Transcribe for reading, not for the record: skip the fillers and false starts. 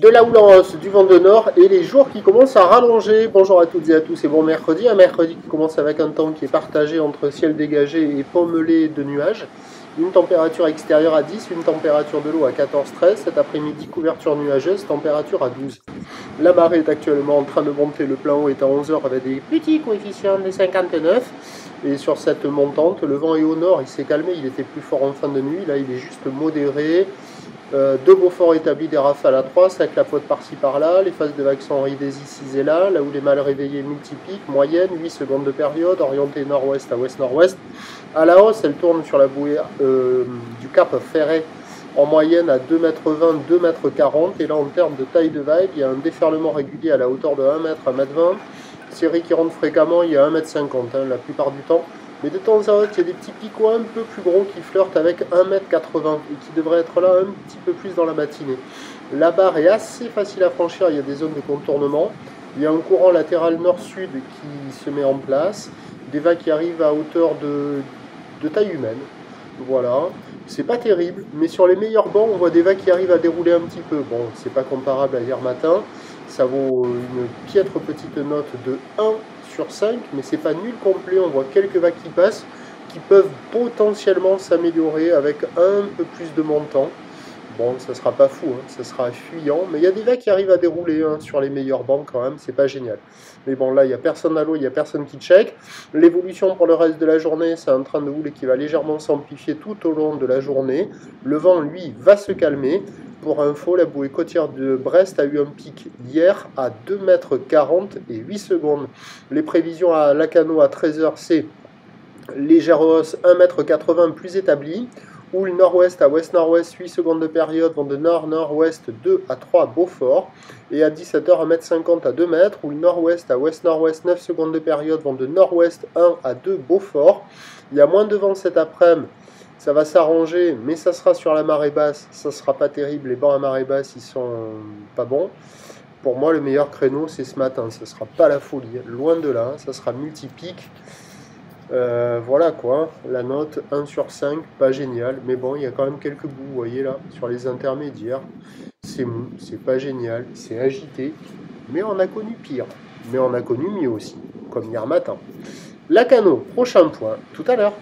de la houlance, du vent de nord et les jours qui commencent à rallonger. Bonjour à toutes et à tous et bon mercredi. Un mercredi qui commence avec un temps qui est partagé entre ciel dégagé et pommelé de nuages. Une température extérieure à 10, une température de l'eau à 14-13. Cet après-midi, couverture nuageuse, température à 12. La marée est actuellement en train de monter. Le plein haut est à 11 h avec des petits coefficients de 59. Et sur cette montante, le vent est au nord. Il s'est calmé. Il était plus fort en fin de nuit. Là, il est juste modéré. Deux Beaufort établis, des rafales à 3, ça clapote par-ci par-là, les phases de vagues sont Henri-Désy 6 et là où les mâles réveillés multipliquent, moyenne, 8 secondes de période, orientée nord-ouest à ouest-nord-ouest. À la hausse, elle tourne sur la bouée du Cap Ferret, en moyenne à 2,20 m, 2,40 m, et là en termes de taille de vague, il y a un déferlement régulier à la hauteur de 1 m, 1,20 m, série qui rentre fréquemment, il y a 1,50 m la plupart du temps. Mais de temps à autre, il y a des petits picots un peu plus gros qui flirtent avec 1,80 m et qui devraient être là un petit peu plus dans la matinée. La barre est assez facile à franchir, il y a des zones de contournement. Il y a un courant latéral nord-sud qui se met en place. Des vagues qui arrivent à hauteur de taille humaine. Voilà. C'est pas terrible, mais sur les meilleurs bancs, on voit des vagues qui arrivent à dérouler un petit peu. Bon, c'est pas comparable à hier matin. Ça vaut une piètre petite note de 1 sur 5, mais c'est pas nul complet. On voit quelques vagues qui passent, qui peuvent potentiellement s'améliorer avec un peu plus de montant. Bon, ça sera pas fou, hein, ça sera fuyant, mais il y a des vagues qui arrivent à dérouler sur les meilleurs bancs quand même, c'est pas génial. Mais bon, là, il n'y a personne à l'eau, il n'y a personne qui check. L'évolution pour le reste de la journée, c'est un train de houle qui va légèrement s'amplifier tout au long de la journée. Le vent, lui, va se calmer. Pour info, la bouée côtière de Brest a eu un pic hier à 2,40 m et 8 secondes. Les prévisions à Lacanau à 13 h, c'est légère hausse 1,80 m plus établie. Houle nord-ouest à ouest-nord-ouest, 8 secondes de période, vent de nord-nord-ouest 2 à 3 Beaufort. Et à 17 h, 1,50 m à 2 m. Houle nord-ouest à ouest-nord-ouest, 9 secondes de période, vent de nord-ouest 1 à 2 Beaufort. Il y a moins de vent cet après-midi. Ça va s'arranger, mais ça sera sur la marée basse, ça sera pas terrible, les bancs à marée basse, ils sont pas bons. Pour moi, le meilleur créneau, c'est ce matin, ça sera pas la folie, loin de là, ça sera multipique. Voilà quoi, la note 1 sur 5, pas génial, mais bon, il y a quand même quelques bouts, vous voyez là, sur les intermédiaires. C'est mou, c'est pas génial, c'est agité, mais on a connu pire, mais on a connu mieux aussi, comme hier matin. Lacanau, prochain point, tout à l'heure.